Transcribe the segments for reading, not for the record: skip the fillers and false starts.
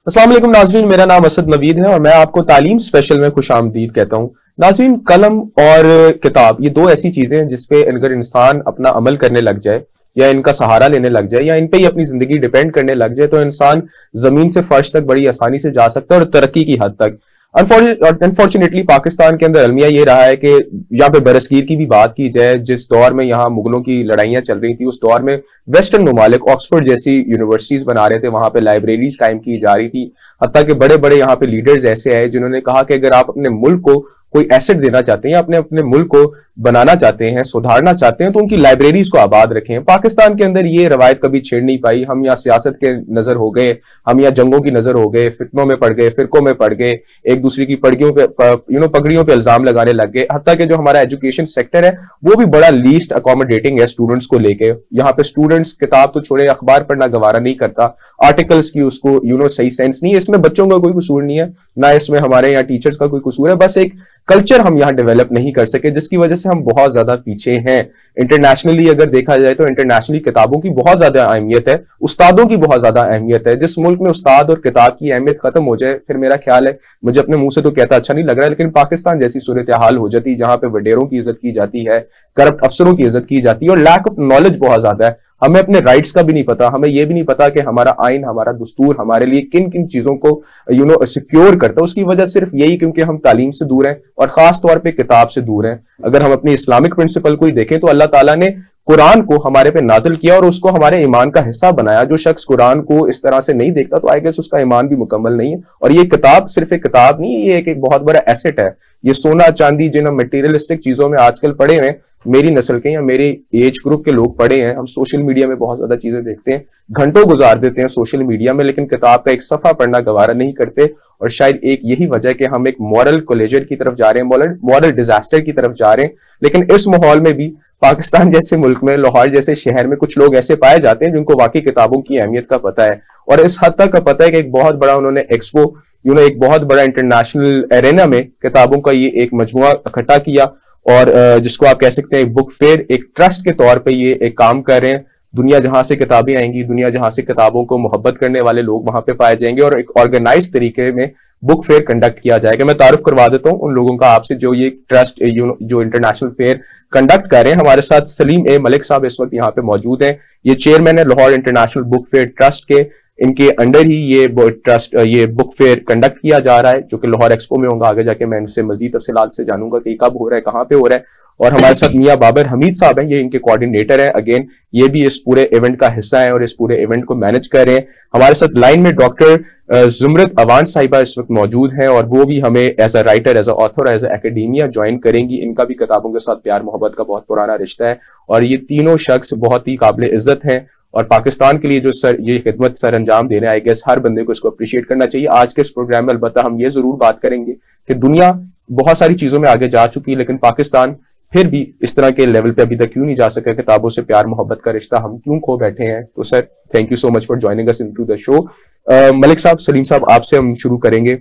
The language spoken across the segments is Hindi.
अस्सलाम वालेकुम नाज़रीन, मेरा नाम असद नवीद है और मैं आपको तालीम स्पेशल में खुशामदीद कहता हूँ। नाज़रीन, कलम और किताब ये दो ऐसी चीजें हैं जिसपे अगर इंसान अपना अमल करने लग जाए या इनका सहारा लेने लग जाए या इन पे ही अपनी जिंदगी डिपेंड करने लग जाए तो इंसान जमीन से फर्श तक बड़ी आसानी से जा सकता है और तरक्की की हद तक। अनफॉर्चुनेटली पाकिस्तान के अंदर अलमिया ये रहा है कि यहाँ पे बरसगीर की भी बात की जाए, जिस दौर में यहाँ मुगलों की लड़ाइयां चल रही थी उस दौर में वेस्टर्न ममालिक ऑक्सफोर्ड जैसी यूनिवर्सिटीज बना रहे थे, वहां पे लाइब्रेरीज कायम की जा रही थी। हत्ता के बड़े बड़े यहाँ पे लीडर्स ऐसे आए जिन्होंने कहा कि अगर आप अपने मुल्क को कोई एसेट देना चाहते हैं या अपने अपने मुल्क को बनाना चाहते हैं, सुधारना चाहते हैं, तो उनकी लाइब्रेरीज को आबाद रखें। पाकिस्तान के अंदर ये रवायत कभी छेड़ नहीं पाई। हम यहाँ सियासत के नजर हो गए, हम यहाँ जंगों की नजर हो गए, फितनों में पड़ गए, फिरकों में पड़ गए, एक दूसरे की पगड़ियों पे पगड़ियों पे इल्जाम लगाने लग गए। हत्ता के जो हमारा एजुकेशन सेक्टर है वो भी बड़ा लीस्ट अकोमोडेटिंग है स्टूडेंट्स को लेके। यहाँ पे स्टूडेंट्स किताब तो छोड़े अखबार पढ़ना गवारा नहीं करता, आर्टिकल्स की उसको सही सेंस नहीं है। इसमें बच्चों का कोई कसूर नहीं है, ना इसमें हमारे यहाँ टीचर्स का कोई कसूर है, बस एक कल्चर हम यहाँ डेवलप नहीं कर सके जिसकी वजह से हम बहुत ज्यादा पीछे हैं। इंटरनेशनली अगर देखा जाए तो इंटरनेशनली किताबों की बहुत ज्यादा अहमियत है, उस्तादों की बहुत ज्यादा अहमियत है। जिस मुल्क में उस्ताद और किताब की अहमियत खत्म हो जाए, फिर मेरा ख्याल है, मुझे अपने मुंह से तो कहता अच्छा नहीं लग रहा है, लेकिन पाकिस्तान जैसी सूरत हाल हो जाती जहां पे वडेरों की इज्जत की जाती है, करप्ट अफसरों की इज्जत की जाती है और लैक ऑफ नॉलेज बहुत ज्यादा है। हमें अपने राइट्स का भी नहीं पता, हमें यह भी नहीं पता कि हमारा आइन, हमारा दस्तूर हमारे लिए किन किन चीजों को सिक्योर करता है। उसकी वजह सिर्फ यही क्योंकि हम तालीम से दूर हैं और खास तौर पे किताब से दूर हैं। अगर हम अपनी इस्लामिक प्रिंसिपल को ही देखें तो अल्लाह ताला ने कुरान को हमारे पे नाजिल किया और उसको हमारे ईमान का हिस्सा बनाया। जो शख्स कुरान को इस तरह से नहीं देखता तो आई गेस उसका ईमान भी मुकम्मल नहीं है। और ये किताब सिर्फ एक किताब नहीं है, ये एक बहुत बड़ा एसेट है। ये सोना चांदी जिन मटेरियलिस्टिक चीजों में आजकल पड़े हुए, मेरी नस्ल के या मेरे एज ग्रुप के लोग पढ़े हैं। हम सोशल मीडिया में बहुत ज्यादा चीजें देखते हैं, घंटों गुजार देते हैं सोशल मीडिया में, लेकिन किताब का एक सफा पढ़ना गवारा नहीं करते। और शायद एक यही वजह है कि हम एक मॉरल कोलेजर की तरफ जा रहे हैं, मॉरल डिजास्टर की तरफ जा रहे हैं। लेकिन इस माहौल में भी पाकिस्तान जैसे मुल्क में, लाहौर जैसे शहर में कुछ लोग ऐसे पाए जाते हैं जिनको वाकई किताबों की अहमियत का पता है और इस हद तक का पता है कि एक बहुत बड़ा उन्होंने एक्सपो एक बहुत बड़ा इंटरनेशनल एरेना में किताबों का ये एक मजमुआ इकट्ठा किया और जिसको आप कह सकते हैं बुक फेयर, एक ट्रस्ट के तौर पे ये एक काम कर रहे हैं। दुनिया जहां से किताबें आएंगी, दुनिया जहां से किताबों को मोहब्बत करने वाले लोग वहां पे पाए जाएंगे और एक ऑर्गेनाइज तरीके में बुक फेयर कंडक्ट किया जाएगा। मैं तारुफ करवा देता हूं उन लोगों का आपसे जो ये ट्रस्ट जो इंटरनेशनल फेयर कंडक्ट कर रहे हैं। हमारे साथ सलीम ए मलिक साहब इस वक्त यहाँ पे मौजूद हैं। ये चेयरमैन है Lahore international book fair trust के। इनके अंडर ही ये बुक फेयर कंडक्ट किया जा रहा है जो कि लाहौर एक्सपो में होगा। आगे जाके मैं इनसे मजीद तफसीलात से जानूंगा कि कब हो रहा है, कहाँ पे हो रहा है। और हमारे साथ मियां बाबर हमीद साहब हैं, ये इनके कोऑर्डिनेटर हैं। अगेन ये भी इस पूरे इवेंट का हिस्सा है और इस पूरे इवेंट को मैनेज कर रहे हैं। हमारे साथ लाइन में डॉक्टर जुमरत अवान साहिबा इस वक्त मौजूद हैं और वो भी हमें as a writer, as a author, as a academia join करेंगी। इनका भी किताबों के साथ प्यार मोहब्बत का बहुत पुराना रिश्ता है और ये तीनों शख्स बहुत ही काबिल इज्जत हैं और पाकिस्तान के लिए जो ये खिदमत सर अंजाम दे रहे हैं, आई गेस हर बंदे को इसको अप्रिशिएट करना चाहिए। आज के इस प्रोग्राम में अलबत्ता हम ये जरूर बात करेंगे कि दुनिया बहुत सारी चीजों में आगे जा चुकी है, लेकिन पाकिस्तान फिर भी इस तरह के लेवल पे अभी तक क्यों नहीं जा सका। किताबों से प्यार मोहब्बत का रिश्ता हम क्यों खो बैठे हैं। तो sir, thank you so much for joining us into the show. Malik साहब, सलीम साहब, आपसे हम शुरू करेंगे।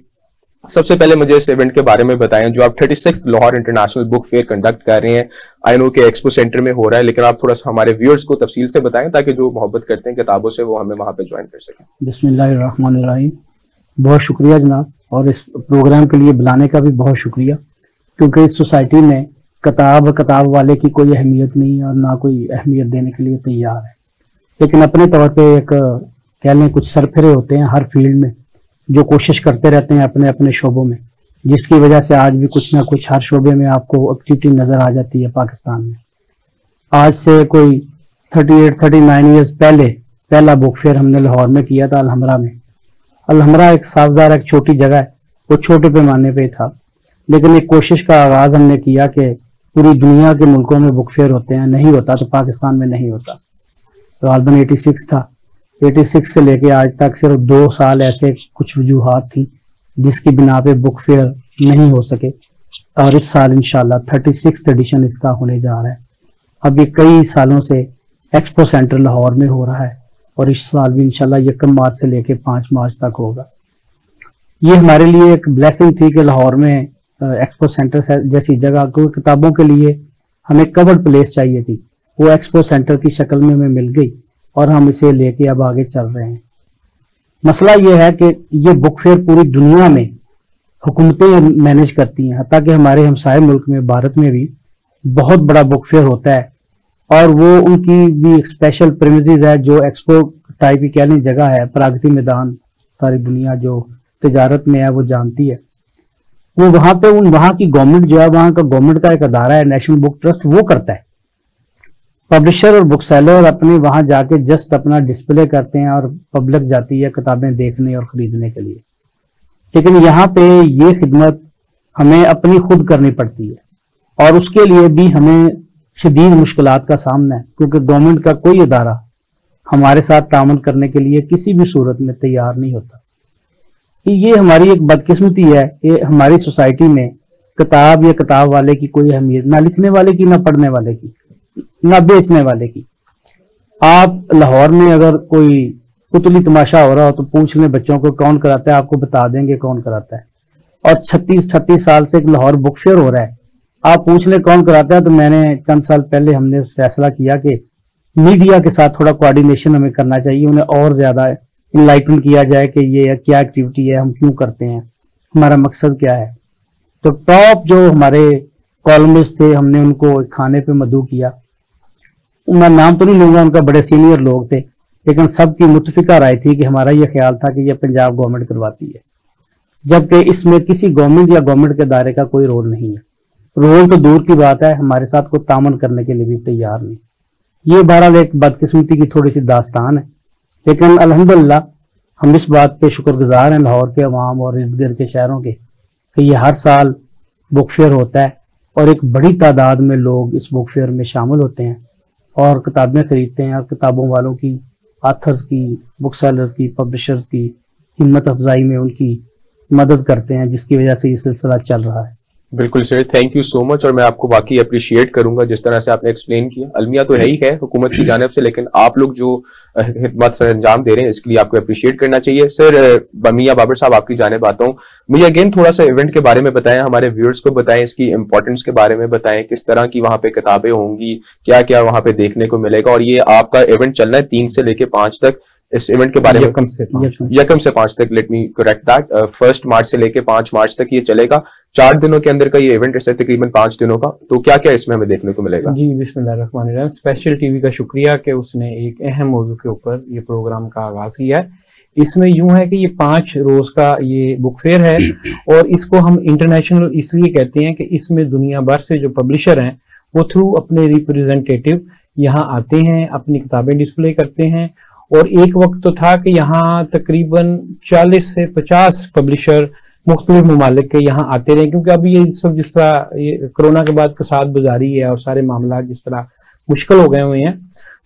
सबसे पहले मुझे इस इवेंट के बारे में बताएं जो आप 36th Lahore international book fair conduct कर रहे हैं। आई नो के एक्सपो सेंटर में हो रहा है, लेकिन आप थोड़ा सा हमारे व्यूअर्स को तफसील से बताएं ताकि जो मोहब्बत करते हैं किताबों से वो हमें वहां पे ज्वाइन कर सकें। बिस्मिल्लाहिर्रहमानिर्रहीम। बहुत शुक्रिया जनाब, और इस प्रोग्राम के लिए बुलाने का भी बहुत शुक्रिया, क्योंकि इस सोसाइटी में किताब वाले की कोई अहमियत नहीं और ना कोई अहमियत देने के लिए तैयार है। लेकिन अपने तौर पे एक कह लें कुछ सरफिरे होते हैं हर फील्ड में जो कोशिश करते रहते हैं अपने अपने शोबों में, जिसकी वजह से आज भी कुछ ना कुछ हर शोबे में आपको एक्टिविटी नजर आ जाती है पाकिस्तान में। आज से कोई 38-39 ईयर्स पहले पहला बुक फेयर हमने लाहौर में किया था, अलहमरा में। अलहमरा एक साफजार एक छोटी जगह है, वो छोटे पैमाने पे था, लेकिन एक कोशिश का आगाज हमने किया कि पूरी दुनिया के मुल्कों में बुक फेयर होते हैं, नहीं होता तो पाकिस्तान में नहीं होता। तो गालबन 86 था, 86 से लेके आज तक सिर्फ 2 साल ऐसे कुछ वजूहात थी जिसकी बिना पे बुक फेयर नहीं हो सके, और इस साल इंशाल्लाह 36th एडिशन इसका होने जा रहा है। अब ये कई सालों से एक्सपो सेंटर लाहौर में हो रहा है और इस साल भी इंशाल्लाह 1 मार्च से लेके 5 मार्च तक होगा। ये हमारे लिए एक ब्लेसिंग थी कि लाहौर में एक्सपो सेंटर जैसी जगह को किताबों के लिए हमें कवर्ड प्लेस चाहिए थी, वो एक्सपो सेंटर की शक्ल में हमें मिल गई और हम इसे लेके अब आगे चल रहे हैं। मसला ये है कि ये बुक फेयर पूरी दुनिया में हुकूमतें मैनेज करती हैं, हत्ता कि हमारे हमसाए मुल्क में भारत में भी बहुत बड़ा बुक फेयर होता है, और वो उनकी भी एक स्पेशल प्रेमिसेस है जो एक्सपो टाइप की कह लें जगह है, प्रगति मैदान, सारी दुनिया जो तिजारत में है वो जानती है। वो वहां पे वहां की गवर्नमेंट जो है, वहां का गवर्नमेंट का एक अदारा है नेशनल बुक ट्रस्ट, वो करता है। पब्लिशर और बुक सेलर अपने वहां जाके जस्ट अपना डिस्प्ले करते हैं और पब्लिक जाती है किताबें देखने और खरीदने के लिए। लेकिन यहाँ पे ये खिदमत हमें अपनी खुद करनी पड़ती है, और उसके लिए भी हमें शदीद मुश्किलात का सामना है, क्योंकि गवर्नमेंट का कोई अदारा हमारे साथ तामन करने के लिए किसी भी सूरत में तैयार नहीं होता। ये हमारी एक बदकिस्मती है कि हमारी सोसाइटी में किताब या किताब वाले की कोई अहमियत, ना लिखने वाले की, ना पढ़ने वाले की, ना बेचने वाले की। आप लाहौर में अगर कोई पुतली तमाशा हो रहा हो तो पूछ लें बच्चों को कौन कराता है, आपको बता देंगे कौन कराता है। और 36-38 साल से एक लाहौर बुक फेयर हो रहा है, आप पूछ लें कौन कराता है। तो मैंने चंद साल पहले हमने फैसला किया कि मीडिया के साथ थोड़ा कोऑर्डिनेशन हमें करना चाहिए, उन्हें और ज्यादा इनलाइटन किया जाए कि ये क्या एक्टिविटी है, हम क्यों करते हैं, हमारा मकसद क्या है। तो टॉप जो हमारे कॉलमिस्ट थे, हमने उनको खाने पे मदऊ किया। मैं नाम तो नहीं लूंगा, उनका बड़े सीनियर लोग थे, लेकिन सबकी मुतफिका राय थी कि हमारा ये ख्याल था कि यह पंजाब गवर्नमेंट करवाती है, जबकि इसमें किसी गवर्नमेंट या गवर्नमेंट के दायरे का कोई रोल नहीं है। रोल तो दूर की बात है, हमारे साथ कोई तामन करने के लिए भी तैयार नहीं। ये बहरहाल एक बदकिस्मती की थोड़ी सी दास्तान है, लेकिन अल्हम्दुलिल्लाह हम इस बात पे शुक्रगुजार हैं लाहौर के अवाम और इर्द गिर्द के शहरों के कि ये हर साल बुक फेयर होता है और एक बड़ी तादाद में लोग इस बुक फेयर में शामिल होते हैं और किताबें खरीदते हैं, और किताबों वालों की, ऑथर्स की, बुक सेलर्स की, पब्लिशर्स की हिम्मत अफजाई में उनकी मदद करते हैं, जिसकी वजह से ये सिलसिला चल रहा है। बिल्कुल sir, thank you so much. और मैं आपको वाकई अप्रिशिएट करूंगा जिस तरह से आपने एक्सप्लेन किया। अलमिया तो है ही है हुकूमत की जानिब से, लेकिन आप लोग जो खिदमत सर अंजाम दे रहे हैं इसके लिए आपको अप्रिशिएट करना चाहिए। सर मियां बाबर साहब, आपकी जानिब आता हूँ। मुझे अगेन थोड़ा सा इवेंट के बारे में बताएं, हमारे व्यूअर्स को बताएं, इसकी इंपॉर्टेंस के बारे में बताएं, किस तरह की वहां पे किताबें होंगी, क्या क्या वहां पे देखने को मिलेगा। और ये आपका इवेंट चलना है 3 से लेके 5 तक। इस इवेंट के बारे में यकम से 5 तक, लेट मी करेक्ट दैट, 1 मार्च से लेके 5 मार्च तक ये चलेगा। 4 दिनों के अंदर का ये इवेंट है, तकरीबन 5 दिनों का। तो क्या क्या इसमें हमें देखने को मिलेगा? जी, बिस्मिल्लाहिर्रहमानिर्रहीम। स्पेशल टीवी का शुक्रिया कि उसने एक अहम मौजू के ऊपर ये प्रोग्राम का आगाज किया है। इसमें यूं है कि ये 5 रोज का ये बुक फेयर है, और इसको हम इंटरनेशनल इसलिए कहते हैं कि इसमें दुनिया भर से जो पब्लिशर हैं वो थ्रू अपने रिप्रेजेंटेटिव यहाँ आते हैं, अपनी किताबें डिस्प्ले करते हैं। और एक वक्त तो था कि यहाँ तकरीबन 40 से 50 पब्लिशर मुख्तलिफ ममालिक के यहाँ आते रहे, क्योंकि अभी ये सब जिस तरह ये कोरोना के बाद कसाद बाजारी है और सारे मामला जिस तरह मुश्किल हो गए हुए हैं,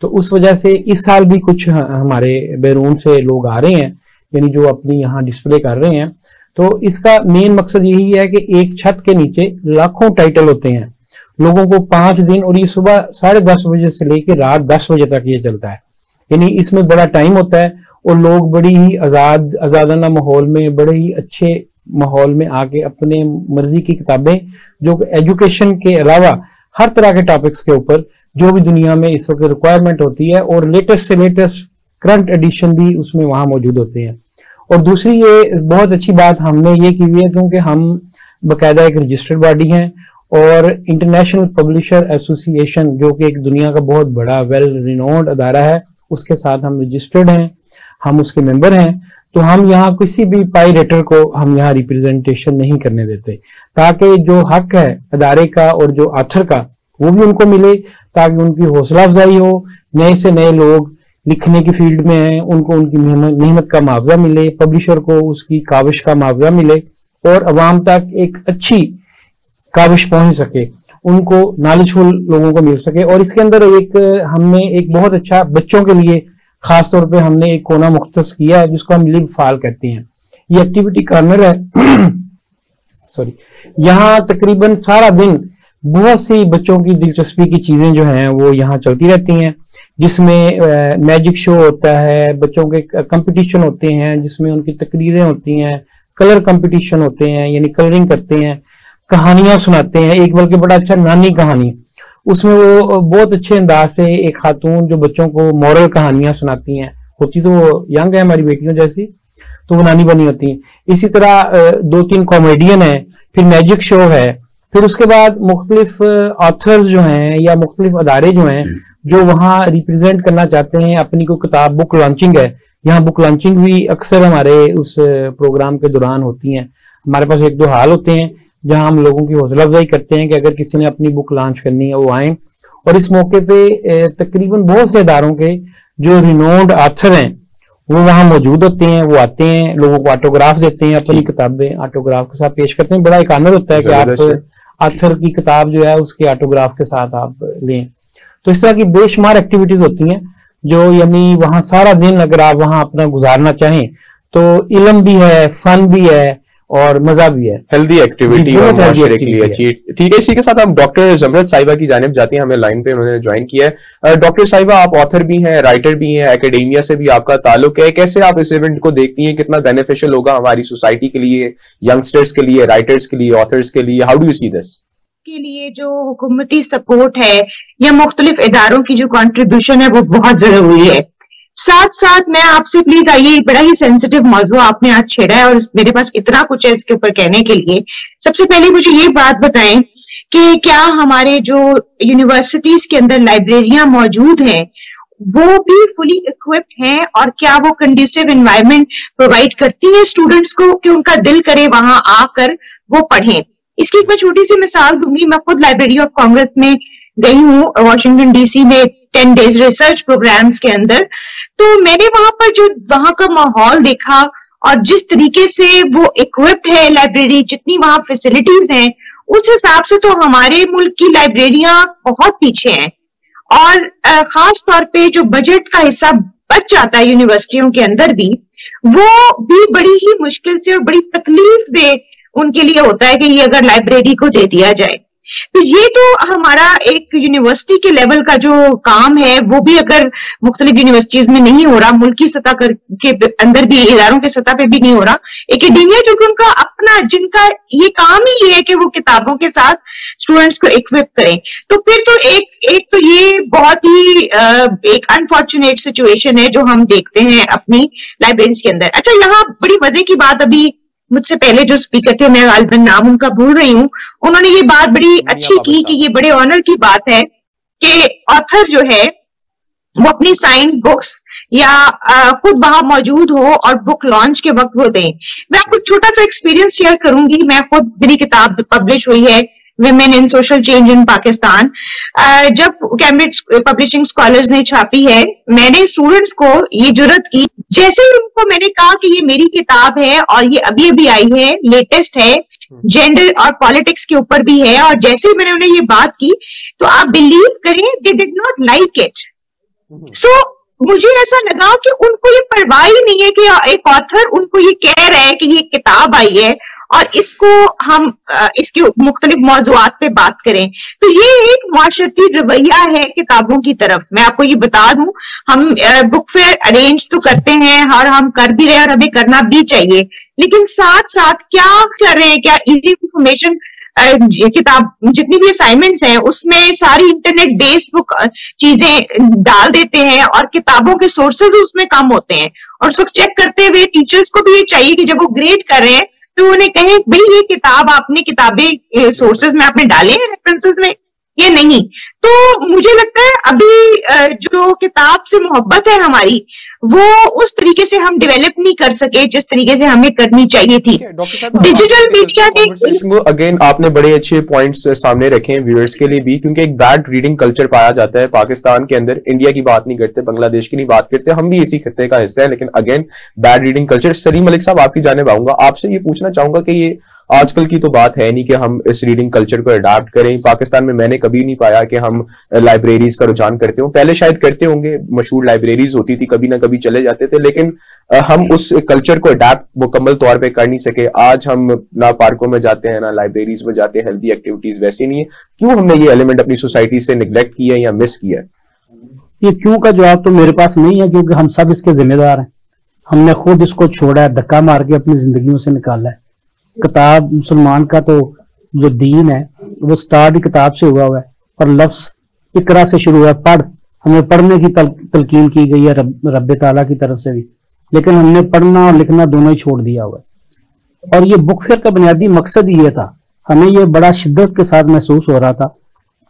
तो उस वजह से इस साल भी कुछ हमारे बैरून से लोग आ रहे हैं, यानी जो अपनी यहाँ डिस्प्ले कर रहे हैं। तो इसका मेन मकसद यही है कि एक छत के नीचे लाखों टाइटल होते हैं, लोगों को 5 दिन, और ये सुबह 10:30 बजे से लेकर रात 10 बजे तक ये चलता है, यानी इसमें बड़ा टाइम होता है। और लोग बड़ी ही आजादाना माहौल में, बड़े ही अच्छे माहौल में आके अपने मर्जी की किताबें, जो एजुकेशन के अलावा हर तरह के टॉपिक्स के ऊपर जो भी दुनिया में इस वक्त रिक्वायरमेंट होती है, और लेटेस्ट से लेटेस्ट करंट एडिशन भी उसमें वहां मौजूद होते हैं। और दूसरी ये बहुत अच्छी बात हमने ये की हुई है, क्योंकि हम बाकायदा एक रजिस्टर्ड बॉडी हैं, और इंटरनेशनल पब्लिशर एसोसिएशन जो कि एक दुनिया का बहुत बड़ा वेल रिनोन्ड अदारा है, उसके साथ हम रजिस्टर्ड हैं, हम उसके मेंबर हैं। तो हम यहाँ किसी भी पायरेटर को हम यहाँ रिप्रेजेंटेशन नहीं करने देते, ताकि जो हक है अदारे का और जो ऑथर का वो भी उनको मिले, ताकि उनकी हौसला अफजाई हो। नए से नए लोग लिखने की फील्ड में हैं, उनको उनकी मेहनत का मुआवजा मिले, पब्लिशर को उसकी काविश का मुआवजा मिले, और अवाम तक एक अच्छी काविश पहुंच सके, उनको नॉलेजफुल लोगों को मिल सके। और इसके अंदर हमने एक बहुत अच्छा बच्चों के लिए खास तौर पे हमने एक कोना मुख्तस किया है, जिसको हम लिव फाल कहते हैं। ये एक्टिविटी कॉर्नर है सॉरी, यहाँ तकरीबन सारा दिन बहुत सी बच्चों की दिलचस्पी की चीजें जो हैं वो यहाँ चलती रहती हैं, जिसमें मैजिक शो होता है, बच्चों के कंपटीशन होते हैं, जिसमें उनकी तकरीरें होती हैं, कलर कंपटीशन होते हैं, यानी कलरिंग करते हैं, कहानियां सुनाते हैं। एक बल्कि बड़ा अच्छा नानी कहानी, उसमें वो बहुत अच्छे अंदाज से एक खातून जो बच्चों को मॉरल कहानियां सुनाती हैं, होती तो वो यंग है हमारी बेटियों जैसी, तो वो नानी बनी होती हैं। इसी तरह 2-3 कॉमेडियन है, फिर मैजिक शो है, फिर उसके बाद मुख्तलिफ ऑथर्स जो हैं या मुख्तलिफ अदारे जो हैं जो वहाँ रिप्रेजेंट करना चाहते हैं अपनी कोई किताब, बुक लॉन्चिंग है, यहाँ बुक लॉन्चिंग भी अक्सर हमारे उस प्रोग्राम के दौरान होती हैं। हमारे पास 1-2 हाल होते हैं जहां हम लोगों की हौसला अफजाई करते हैं कि अगर किसी ने अपनी बुक लॉन्च करनी है वो आए, और इस मौके पे तकरीबन बहुत से इदारों के जो रिनोन्ड ऑथर हैं वो वहां मौजूद होते हैं, वो आते हैं, लोगों को ऑटोग्राफ देते हैं, अपनी किताबें ऑटोग्राफ के साथ पेश करते हैं। बड़ा एक आनंद होता है कि आप ऑथर की किताब जो है उसके ऑटोग्राफ के साथ आप लें। तो इस तरह की बेशुमार एक्टिविटीज होती हैं जो यानी वहां सारा दिन अगर आप वहां अपना गुजारना चाहें तो इल्म भी है, फन भी है और मजा भी है, हेल्दी एक्टिविटी और माशरे के लिए अच्छी। ठीक है, इसी के साथ हम डॉक्टर जमरत साहिबा की जानिब जाती हैं, हमें लाइन पे उन्होंने ज्वाइन किया है। डॉक्टर साहिबा, आप ऑथर भी हैं, राइटर भी हैं, एकेडेमिया से भी आपका ताल्लुक है, कैसे आप इस इवेंट को देखती हैं, कितना बेनिफिशियल होगा हमारी सोसाइटी के लिए, यंगस्टर्स के लिए, राइटर्स के लिए, ऑथर्स के लिए? How do you see this? के लिए जो हुकूमती सपोर्ट है या मुख्तलिफ इदारों की जो कंट्रीब्यूशन है वो बहुत जरूरी है। साथ साथ मैं आपसे प्लीज, आइए, बड़ा ही सेंसिटिव मौजू आपने आज छेड़ा है और मेरे पास इतना कुछ है इसके ऊपर कहने के लिए। सबसे पहले मुझे ये बात बताएं कि क्या हमारे जो यूनिवर्सिटीज के अंदर लाइब्रेरियां मौजूद हैं वो भी फुली इक्विप्ड हैं और क्या वो कंड्यूसिव एनवायरनमेंट प्रोवाइड करती है स्टूडेंट्स को कि उनका दिल करे वहां आकर वो पढ़ें। इसकी एक मैं छोटी सी मिसाल दूंगी। मैं खुद लाइब्रेरी ऑफ कांग्रेस में गई हूँ वॉशिंगटन डीसी में 10 डेज रिसर्च प्रोग्राम्स के अंदर, तो मैंने वहां पर जो वहां का माहौल देखा और जिस तरीके से वो इक्विप्ड है लाइब्रेरी, जितनी वहां फैसिलिटीज हैं, उस हिसाब से तो हमारे मुल्क की लाइब्रेरियां बहुत पीछे हैं। और खास तौर पे जो बजट का हिस्सा बच जाता है यूनिवर्सिटियों के अंदर भी, वो भी बड़ी ही मुश्किल से और बड़ी तकलीफ दे उनके लिए होता है कि ये अगर लाइब्रेरी को दे दिया जाए। तो ये तो हमारा एक यूनिवर्सिटी के लेवल का जो काम है वो भी अगर मुख्तलिफ यूनिवर्सिटीज में नहीं हो रहा, मुल्की सतह के अंदर भी, इदारों के सतह पे भी नहीं हो रहा, एकेडेमिया क्योंकि उनका अपना, जिनका ये काम ही है कि वो किताबों के साथ स्टूडेंट्स को इक्विप करें, तो फिर तो एक तो ये बहुत ही एक अनफॉर्चुनेट सिचुएशन है जो हम देखते हैं अपनी लाइब्रेरीज के अंदर। अच्छा, यहाँ बड़ी मजे की बात, अभी मुझसे पहले जो स्पीकर थे, मैं गालिबन नाम उनका भूल रही हूँ, उन्होंने ये बात बड़ी अच्छी की कि ये बड़े ऑनर की बात है कि ऑथर जो है वो अपनी साइन बुक्स या खुद वहां मौजूद हो और बुक लॉन्च के वक्त वो दें। मैं आपको छोटा सा एक्सपीरियंस शेयर करूंगी। मैं खुद, मेरी किताब पब्लिश हुई है women in social change in Pakistan, जब कैम्ब्रिज पब्लिशिंग स्कॉलर्स ने छापी है, मैंने स्टूडेंट्स को ये जुर्रत की, जैसे ही उनको मैंने कहा कि ये मेरी किताब है और ये अभी अभी आई है, लेटेस्ट है, जेंडर और पॉलिटिक्स के ऊपर भी है, और जैसे ही मैंने उन्हें ये बात की तो आप बिलीव करें, they did not like it. So मुझे ऐसा लगा कि उनको ये परवाह ही नहीं है कि एक ऑथर उनको ये कह रहा है कि ये किताब आई है और इसको हम इसके मुख्तलिफ मौजूआत पे बात करें। तो ये एक माशरती रवैया है किताबों की तरफ। मैं आपको ये बता दूं, हम बुक फेयर अरेंज तो करते हैं और हम कर भी रहे हैं और हमें करना भी चाहिए, लेकिन साथ साथ क्या कर रहे हैं, क्या इजी इंफॉर्मेशन, किताब जितनी भी असाइनमेंट्स हैं उसमें सारी इंटरनेट बेस्ड बुक चीजें डाल देते हैं और किताबों के सोर्सेज उसमें कम होते हैं। और उसको चेक करते हुए टीचर्स को भी ये चाहिए कि जब वो ग्रेड कर रहे हैं तो उन्हें कहें, भाई ये किताब आपने किताबें सोर्सेज में आपने डाले हैं रेफरेंसेस में, ये नहीं। तो मुझे लगता है अभी जो किताब से मोहब्बत है हमारी, वो उस तरीके से हम डेवलप नहीं कर सके जिस तरीके से हमें करनी चाहिए थी। डिजिटल मीडिया ने, अगेन आपने बड़े अच्छे पॉइंट्स सामने रखे हैं व्यूअर्स के लिए भी, क्योंकि एक बैड रीडिंग कल्चर पाया जाता है पाकिस्तान के अंदर। इंडिया की बात नहीं करते, बांग्लादेश की नहीं बात करते, हम भी इसी खत्ते का हिस्सा है, लेकिन again bad reading culture. Salim Malik साहब, आपकी जानिब आऊंगा, आपसे ये पूछना चाहूंगा कि ये आजकल की तो बात है नहीं कि हम इस रीडिंग कल्चर को अडॉप्ट करें। पाकिस्तान में मैंने कभी नहीं पाया कि हम लाइब्रेरीज का रुझान करते हो, पहले शायद करते होंगे, मशहूर लाइब्रेरीज होती थी, कभी ना कभी चले जाते थे, लेकिन हम उस कल्चर को अडॉप्ट मुकम्मल तौर पे कर नहीं सके। आज हम ना पार्कों में जाते हैं ना लाइब्रेरीज में जाते हैं, हेल्दी एक्टिविटीज वैसी नहीं है। क्यों हमने ये एलिमेंट अपनी सोसाइटी से निगलेक्ट किया है या मिस किया है? ये क्यों का जवाब तो मेरे पास नहीं है, क्योंकि हम सब इसके जिम्मेदार हैं। हमने खुद इसको छोड़ा है, धक्का मार के अपनी जिंदगियों से निकाला है। किताब, मुसलमान का तो जो दीन है वो स्टार्ट ही किताब से हुआ है, और लफ्ज इकरा से शुरू हुआ है, पढ़। हमें पढ़ने की तलकीन की गई है रब ताला की तरफ से भी। लेकिन हमने पढ़ना और लिखना दोनों ही छोड़ दिया हुआ है। और ये बुक फेयर का बुनियादी मकसद ये था, हमें ये बड़ा शिद्दत के साथ महसूस हो रहा था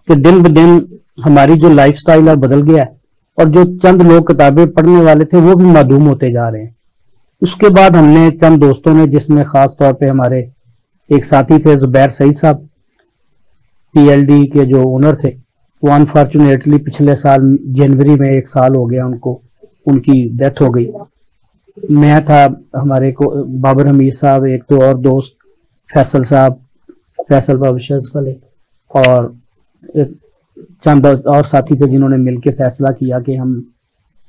कि दिन ब दिन हमारी जो लाइफस्टाइल है बदल गया है और जो चंद लोग किताबें पढ़ने वाले थे वो भी मादूम होते जा रहे हैं। उसके बाद हमने चंद दोस्तों ने, जिसमें खास तौर पे हमारे एक साथी थे जुबैर सईद साहब, पीएलडी के जो ओनर थे, वो अनफॉर्चुनेटली पिछले साल जनवरी में 1 साल हो गया उनको, उनकी डेथ हो गई। मैं था, हमारे को बाबर हमीद साहब, एक तो और दोस्त फैसल साहब, फैसल पब्लिशर्स वाले, और एक चंद और साथी थे जिन्होंने मिलकर फैसला किया कि हम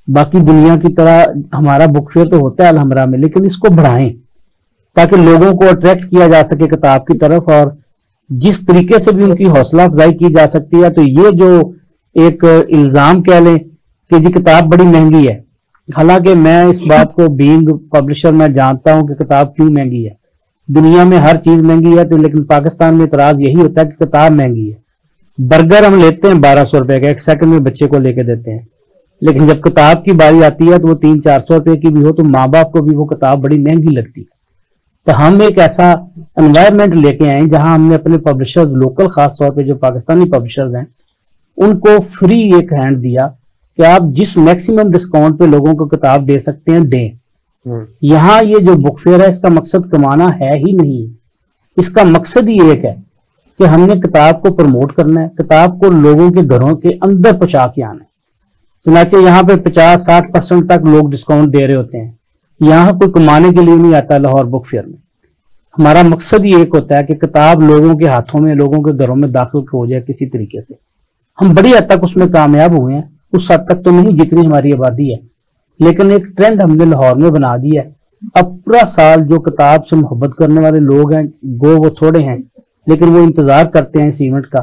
बाकी दुनिया की तरह, हमारा बुक फेयर तो होता है अलहमरा में, लेकिन इसको बढ़ाएं ताकि लोगों को अट्रैक्ट किया जा सके किताब की तरफ, और जिस तरीके से भी उनकी हौसला अफजाई की जा सकती है। तो ये जो एक इल्जाम कह लें कि जी किताब बड़ी महंगी है, हालांकि मैं इस बात को बीइंग पब्लिशर मैं जानता हूं कि किताब क्यों महंगी है। दुनिया में हर चीज महंगी है, तो लेकिन पाकिस्तान में इतराज यही होता है कि किताब महंगी है। बर्गर हम लेते हैं 1200 रुपए का, 1 सेकंड में बच्चे को लेके देते हैं, लेकिन जब किताब की बारी आती है तो वो 300-400 रुपए की भी हो तो माँ बाप को भी वो किताब बड़ी महंगी लगती है। तो हम एक ऐसा एनवायरनमेंट लेके आए जहां हमने अपने पब्लिशर्स, लोकल खास तौर पे जो पाकिस्तानी पब्लिशर्स हैं, उनको फ्री एक हैंड दिया कि आप जिस मैक्सिमम डिस्काउंट पे लोगों को किताब दे सकते हैं दें। यहाँ ये जो बुक फेयर है इसका मकसद कमाना है ही नहीं, इसका मकसद ही एक है कि हमने किताब को प्रमोट करना है, किताब को लोगों के घरों के अंदर पहुंचा के आना है। चुनाचे यहाँ पे 50-60% तक लोग डिस्काउंट दे रहे होते हैं, यहाँ कोई कमाने के लिए नहीं आता लाहौर बुक फेयर में। हमारा मकसद ही एक होता है कि किताब लोगों के हाथों में, लोगों के घरों में दाखिल हो जाए किसी तरीके से। हम बड़ी हद तक उसमें कामयाब हुए हैं, उस हद तक तो नहीं जितनी हमारी आबादी है, लेकिन एक ट्रेंड हमने लाहौर में बना दिया है। अब पूरा साल जो किताब से मोहब्बत करने वाले लोग हैं, गो वो थोड़े हैं, लेकिन वो इंतजार करते हैं इस इवेंट का,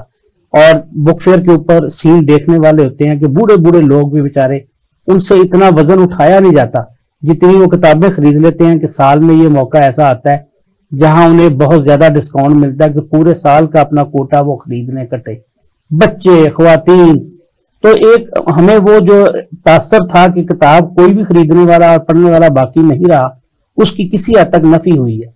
और बुक फेयर के ऊपर सीन देखने वाले होते हैं कि बूढ़े बूढ़े लोग भी बेचारे, उनसे इतना वजन उठाया नहीं जाता जितनी वो किताबें खरीद लेते हैं कि साल में ये मौका ऐसा आता है जहां उन्हें बहुत ज्यादा डिस्काउंट मिलता है कि पूरे साल का अपना कोटा वो खरीदने कटे, बच्चे, ख्वातीन। तो एक हमें वो जो तासर था कि किताब कोई भी खरीदने वाला और पढ़ने वाला बाकी नहीं रहा, उसकी किसी हद तक नफी हुई है।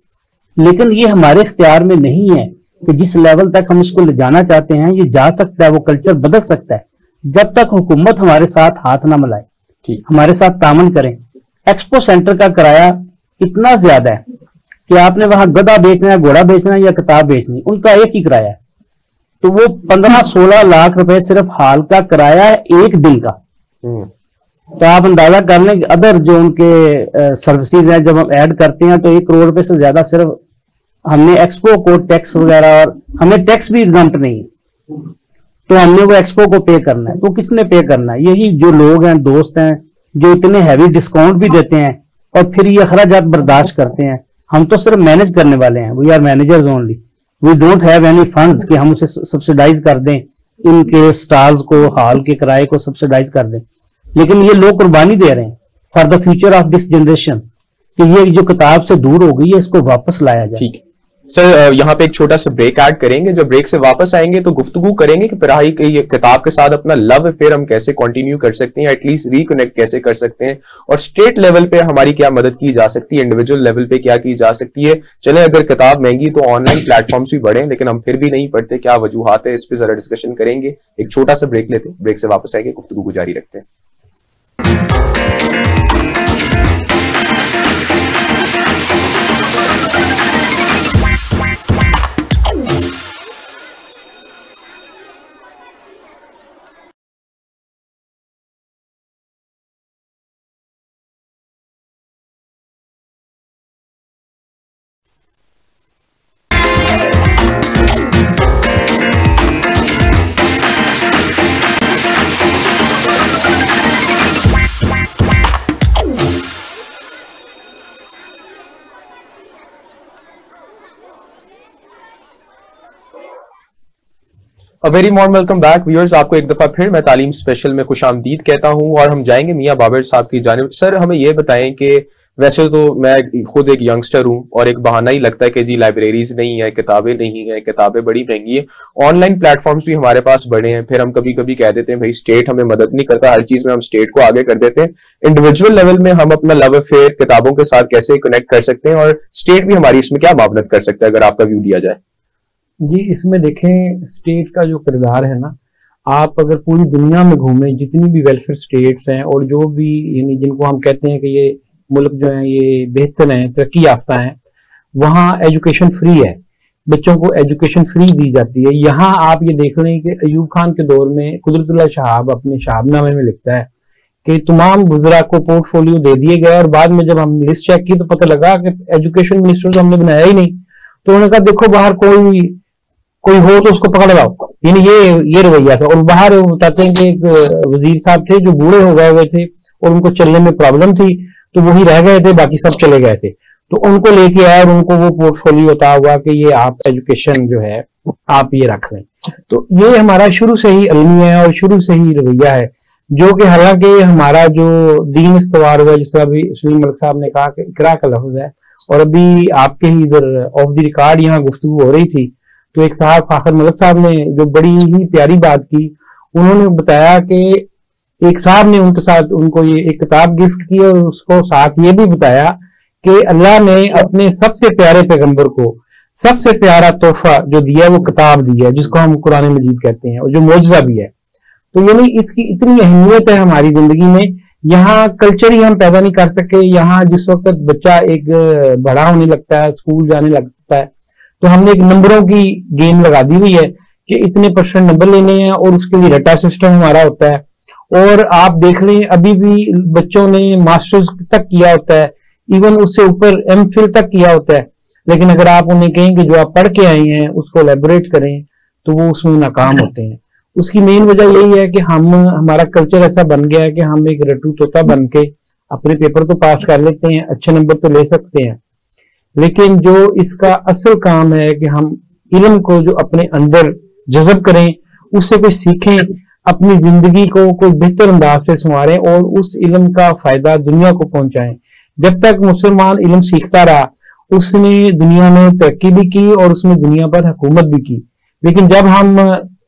लेकिन ये हमारे इख्तियार में नहीं है कि जिस लेवल तक हम इसको ले जाना चाहते हैं ये जा सकता है, वो कल्चर बदल सकता है जब तक हुकूमत हमारे साथ हाथ ना मिलाए, हमारे साथ तामन करें। एक्सपो सेंटर का किराया इतना ज्यादा है कि आपने वहां गधा बेचना है, घोड़ा बेचना है या किताब बेचनी, उनका एक ही किराया है। तो वो 15-16 लाख रुपए सिर्फ हाल का किराया है एक दिन का। तो आप अंदाजा कर लें कि अदर जो उनके सर्विसेज हैं जब हम ऐड करते हैं तो 1 करोड़ रुपए से ज्यादा सिर्फ हमने एक्सपो को टैक्स वगैरह, और हमें टैक्स भी एग्जम्प्ट नहीं है, तो हमने वो एक्सपो को पे करना है। तो किसने पे करना है? यही जो लोग हैं, दोस्त हैं, जो इतने हैवी डिस्काउंट भी देते हैं और फिर ये अखराजात बर्दाश्त करते हैं। हम तो सिर्फ मैनेज करने वाले हैं, we are managers only, we don't have any funds कि हम उसे सब्सिडाइज कर दें, इनके स्टॉल्स को, हॉल के किराए को सब्सिडाइज कर दें। लेकिन ये लोग कुर्बानी दे रहे हैं for the future of this generation कि ये जो किताब से दूर हो गई है इसको वापस लाया जाए। ठीक है सर, यहाँ पे एक छोटा सा ब्रेक ऐड करेंगे। जब ब्रेक से वापस आएंगे तो गुफ्तगू करेंगे कि पढ़ाई के ये किताब के साथ अपना लव अफेयर हम कैसे कंटिन्यू कर सकते हैं, एटलीस्ट रिकनेक्ट कैसे कर सकते हैं, और स्टेट लेवल पे हमारी क्या मदद की जा सकती है, इंडिविजुअल लेवल पे क्या की जा सकती है। चले, अगर किताब महंगी तो ऑनलाइन प्लेटफॉर्म्स भी बढ़े, लेकिन हम फिर भी नहीं पढ़ते, क्या वजूहात है, इस पे जरा डिस्कशन करेंगे। एक छोटा सा ब्रेक लेते हैं, ब्रेक से वापस आएंगे, गुफ्तगू को जारी रखते हैं। Very warm welcome back viewers, आपको एक दफा फिर मैं तालीम स्पेशल में खुशामदीद कहता हूं और हम जाएंगे मियां बाबर साहब की जानिब। सर, हमें यह बताएं कि वैसे तो मैं खुद एक यंगस्टर हूँ और एक बहाना ही लगता है कि जी लाइब्रेरीज नहीं है, किताबें नहीं है, किताबें बड़ी महंगी है, ऑनलाइन प्लेटफॉर्म्स भी हमारे पास बड़े हैं, फिर हम कभी कभी कह देते हैं भाई स्टेट हमें मदद नहीं करता, हर चीज में हम स्टेट को आगे कर देते हैं। इंडिविजुअल लेवल में हम अपना लव अफेयर किताबों के साथ कैसे कनेक्ट कर सकते हैं और स्टेट भी हमारी इसमें क्या मावनत कर सकता है, अगर आपका व्यू दिया जाए। जी, इसमें देखें स्टेट का जो किरदार है ना, आप अगर पूरी दुनिया में घूमें, जितनी भी वेलफेयर स्टेट्स हैं और जो भी यानी जिनको हम कहते हैं कि ये मुल्क जो है ये बेहतर हैं, तरक्की याफ्ता हैं, वहाँ एजुकेशन फ्री है, बच्चों को एजुकेशन फ्री दी जाती है। यहाँ आप ये देख लें कि अयूब खान के दौर में कुदरतुल्लाह शहाब अपने शहाबनामे में लिखता है कि तमाम गुजरा को पोर्टफोलियो दे दिए गए और बाद में जब हम लिस्ट चेक की तो पता लगा कि एजुकेशन मिनिस्टर तो हमने बनाया ही नहीं। तो उन्होंने कहा देखो बाहर कोई हो तो उसको पकड़ लाओ, यानी ये रवैया था। और बाहर वो बताते हैं कि एक वजीर साहब थे जो बूढ़े हो गए हुए थे और उनको चलने में प्रॉब्लम थी, तो वही रह गए थे, बाकी सब चले गए थे। तो उनको लेके आया और उनको वो पोर्टफोलियो बता हुआ कि ये आप एजुकेशन जो है आप ये रख लें। तो ये हमारा शुरू से ही अलमी है और शुरू से ही रवैया है, जो कि हालांकि हमारा जो दीन इस्तवार हुआ, जिस तरह अभी सलीम मलिक साहब ने कहा कि इकरा का लफ्ज है, और अभी आपके ही इधर ऑफ द रिकॉर्ड यहाँ गुफ्तगू हो रही थी तो एक साहब फाखर मलिक साहब ने जो बड़ी ही प्यारी बात की, उन्होंने बताया कि एक साहब ने उनके साथ उनको ये एक किताब गिफ्ट की और उसको साथ ये भी बताया कि अल्लाह ने अपने सबसे प्यारे पैगंबर को सबसे प्यारा तोहफा जो दिया वो किताब दी है, जिसको हम कुरान मजीद कहते हैं और जो मौजज़ा भी है। तो यानी इसकी इतनी अहमियत है हमारी जिंदगी में। यहाँ कल्चर ही हम पैदा नहीं कर सके। यहाँ जिस वक्त बच्चा एक बड़ा होने लगता है, स्कूल जाने लगता है, तो हमने एक नंबरों की गेम लगा दी हुई है कि इतने परसेंट नंबर लेने हैं और उसके लिए रटा सिस्टम हमारा होता है। और आप देख लें अभी भी बच्चों ने मास्टर्स तक किया होता है, इवन उससे ऊपर एमफिल तक किया होता है, लेकिन अगर आप उन्हें कहें कि जो आप पढ़ के आए हैं उसको एलेबोरेट करें तो वो उसमें नाकाम होते हैं। उसकी मेन वजह यही है कि हमारा कल्चर ऐसा बन गया है कि हम एक रटू तोता बन के अपने पेपर तो पास कर लेते हैं, अच्छे नंबर तो ले सकते हैं, लेकिन जो इसका असल काम है कि हम इल्म को जो अपने अंदर जज़ब करें, उससे कुछ सीखें, अपनी जिंदगी को कोई बेहतर अंदाज से संवारें और उस इल्म का फायदा दुनिया को पहुंचाएं। जब तक मुसलमान इल्म सीखता रहा उसने दुनिया में तरक्की भी की और उसने दुनिया पर हुकूमत भी की। लेकिन जब हम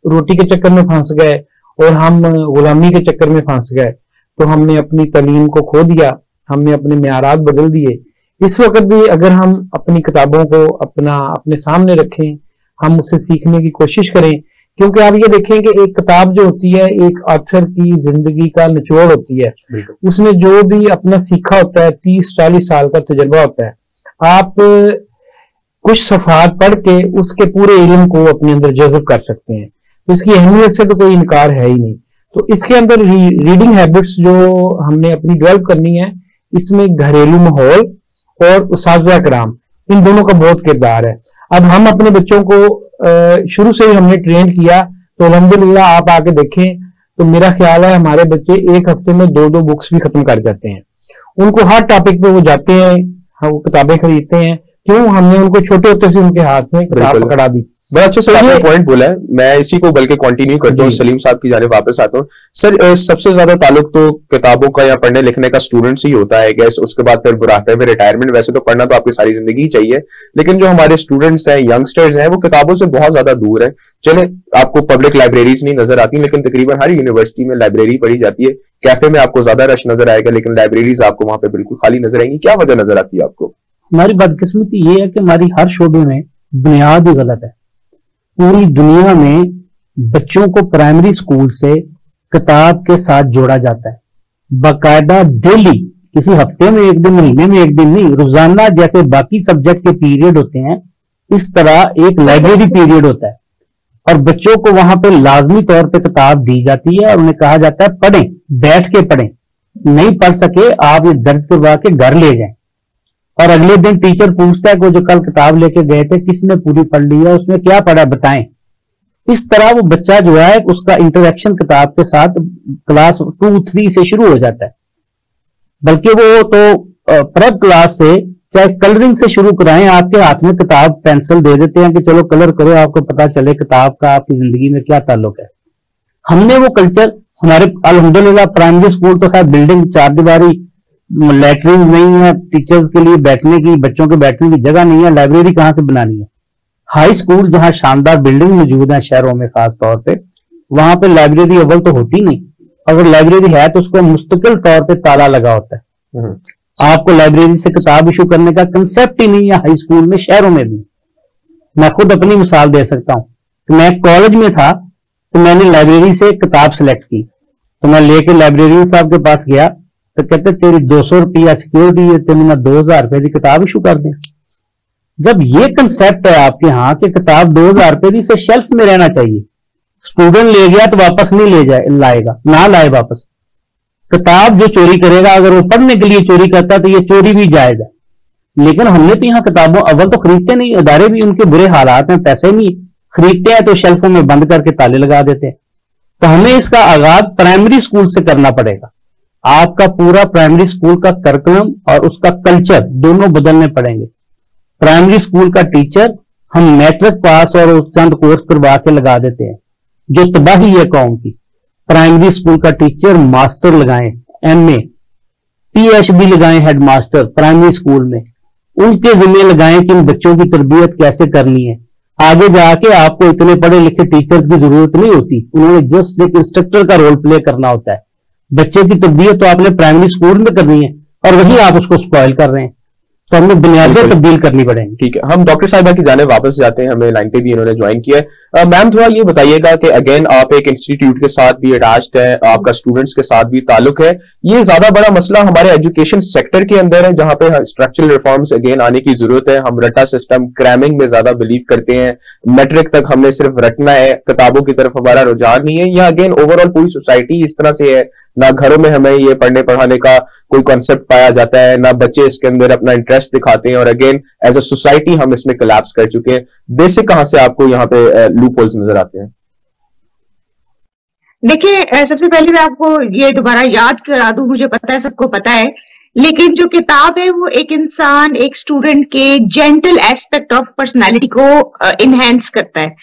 रोटी के चक्कर में फंस गए और हम गुलामी के चक्कर में फंस गए तो हमने अपनी तालीम को खो दिया, हमने अपने मेयारात बदल दिए। इस वक्त भी अगर हम अपनी किताबों को अपने सामने रखें, हम उससे सीखने की कोशिश करें, क्योंकि आप ये देखें कि एक किताब जो होती है एक ऑथर की जिंदगी का निचोड़ होती है। उसने जो भी अपना सीखा होता है 30-40 साल का तजुर्बा होता है। आप कुछ सफात पढ़ के उसके पूरे इल्म को अपने अंदर जज़ब कर सकते हैं, तो इसकी अहमियत से तो कोई इनकार है ही नहीं। तो इसके अंदर रीडिंग हैबिट्स जो हमने अपनी डेवलप करनी है, इसमें घरेलू माहौल और उस्ताद कराम इन दोनों का बहुत किरदार है। अब हम अपने बच्चों को शुरू से ही हमने ट्रेन किया, तो अल्हम्दुलिल्लाह आप आके देखें तो मेरा ख्याल है हमारे बच्चे एक हफ्ते में 2-2 बुक्स भी खत्म कर जाते हैं। उनको हर टॉपिक पे वो जाते हैं, वो किताबें खरीदते हैं। क्यों? हमने उनको छोटे होते से उनके हाथ में किताब पकड़ा दी। बड़ा अच्छा सर आपने पॉइंट बोला है, मैं इसी को बल्कि कंटिन्यू करता हूँ, सलीम साहब की जानिब वापस आता हूँ। सर सबसे ज्यादा ताल्लुक तो किताबों का या पढ़ने लिखने का स्टूडेंट्स ही होता है गैस, उसके बाद फिर बुढ़ापे में रिटायरमेंट। वैसे तो पढ़ना तो आपकी सारी जिंदगी ही चाहिए, लेकिन जो हमारे स्टूडेंट्स हैं, यंगस्टर्स हैं, वो किताबों से बहुत ज्यादा दूर है। चले आपको पब्लिक लाइब्रेरीज नहीं नजर आती, लेकिन तकरीबन हर यूनिवर्सिटी में लाइब्रेरी पढ़ी जाती है। कैफे में आपको ज्यादा रश नजर आएगा, लेकिन लाइब्रेरीज आपको वहां पे बिल्कुल खाली नजर आएंगी। क्या वजह नजर आती है आपको? हमारी बदकिस्मती ये है कि हमारी हर शोबे में बुनियाद ही गलत है। पूरी दुनिया में बच्चों को प्राइमरी स्कूल से किताब के साथ जोड़ा जाता है, बाकायदा डेली, किसी हफ्ते में एक दिन, महीने में एक दिन नहीं, रोजाना जैसे बाकी सब्जेक्ट के पीरियड होते हैं इस तरह एक लाइब्रेरी पीरियड होता है और बच्चों को वहां पे लाजमी तौर पे किताब दी जाती है और उन्हें कहा जाता है पढ़ें, बैठ के पढ़ें, नहीं पढ़ सके आप ये दर्ज करवा के घर ले जाएं। और अगले दिन टीचर पूछता है कि जो कल किताब लेके गए थे किसने पूरी पढ़ ली है, उसमें क्या पढ़ा बताएं। इस तरह वो बच्चा जो है उसका इंटरेक्शन किताब के साथ क्लास 2-3 से शुरू हो जाता है, बल्कि वो तो प्रेप क्लास से चाहे कलरिंग से शुरू कराएं, आपके हाथ में किताब पेंसिल दे देते हैं कि चलो कलर करो, आपको पता चले किताब का आपकी जिंदगी में क्या ताल्लुक है। हमने वो कल्चर हमारे अल्हम्दुलिल्लाह प्राइमरी स्कूल तो खैर बिल्डिंग 4 दीवारी लैटरिन नहीं है, टीचर्स के लिए बैठने की, बच्चों के बैठने की जगह नहीं है, लाइब्रेरी कहाँ से बनानी है। हाई स्कूल जहाँ शानदार बिल्डिंग मौजूद है शहरों में खास तौर पे, वहां पे लाइब्रेरी अव्वल तो होती नहीं, अगर लाइब्रेरी है तो उसको मुस्तकिल तौर पे ताला लगा होता है। आपको लाइब्रेरी से किताब इशू करने का कंसेप्ट ही नहीं है हाई स्कूल में, शहरों में भी। मैं खुद अपनी मिसाल दे सकता हूँ कि मैं कॉलेज में था तो मैंने लाइब्रेरी से किताब सिलेक्ट की, तो मैं लेके लाइब्रेरियन साहब के पास गया तो कहते तेरी 200 रुपया सिक्योरिटी है, तेन मैं 2000 रुपए की किताब इशू कर दें। जब ये कंसेप्ट है आपके यहाँ कि किताब 2000 रुपए की से शेल्फ में रहना चाहिए, स्टूडेंट ले गया तो वापस नहीं लाएगा, ना लाए वापस। किताब जो चोरी करेगा, अगर वो पढ़ने के लिए चोरी करता है तो ये चोरी भी जायज है। लेकिन हमने तो यहाँ किताबों अव्वल तो खरीदते नहीं, इदारे भी उनके बुरे हालात हैं, पैसे नहीं, खरीदते हैं तो शेल्फों में बंद करके ताले लगा देते हैं। तो हमें इसका आगाज प्राइमरी स्कूल से करना पड़ेगा। आपका पूरा प्राइमरी स्कूल का करिकुलम और उसका कल्चर दोनों बदलने पड़ेंगे। प्राइमरी स्कूल का टीचर हम मैट्रिक पास और चंद कोर्स करवा के लगा देते हैं, जो तबाही है कौम की। प्राइमरी स्कूल का टीचर मास्टर लगाएं, MA PhD लगाएं, हेड मास्टर प्राइमरी स्कूल में, उनके जिम्मे लगाएं कि इन बच्चों की तरबियत कैसे करनी है। आगे जाके आपको इतने पढ़े लिखे टीचर्स की जरूरत नहीं होती, उन्होंने जस्ट एक इंस्ट्रक्टर का रोल प्ले करना होता है। बच्चे की तरबियत तो आपने प्राइमरी स्कूल में करनी है और वही आप उसको स्पॉइल कर रहे हैं, तो हमें बुनियादें तब्दील करनी पड़ेंगी। ठीक है, हम डॉक्टर साहिबा की जाने वापस जाते हैं, हमें लाइन पे भी इन्होंने ज्वाइन किया है। मैम थोड़ा ये बताइएगा कि अगेन आप एक इंस्टीट्यूट के साथ भी अटैच्ड है, आपका स्टूडेंट्स के साथ भी ताल्लुक है, ये ज्यादा बड़ा मसला हमारे एजुकेशन सेक्टर के अंदर है जहां पे स्ट्रक्चरल रिफॉर्म्स अगेन आने की जरूरत है। हम रट्टा सिस्टम क्रैमिंग में ज्यादा बिलीव करते हैं, मैट्रिक तक हमने सिर्फ रटना है, किताबों की तरफ हमारा रुझान नहीं है, या अगेन ओवरऑल पूरी सोसाइटी इस तरह से है, ना घरों में हमें ये पढ़ने पढ़ाने का कोई कॉन्सेप्ट पाया जाता है, ना बच्चे इसके अंदर अपना इंटरेस्ट दिखाते हैं, और अगेन एज अ सोसाइटी हम इसमें कोलैप्स कर चुके हैं। बेसिक कहां से आपको यहाँ पे लूप होल्स नजर आते हैं? देखिए, सबसे पहले मैं आपको ये दोबारा याद करा दूं, मुझे पता है सबको पता है, लेकिन जो किताब है वो एक इंसान, एक स्टूडेंट के जेंटल एस्पेक्ट ऑफ पर्सनालिटी को इनहेंस करता है।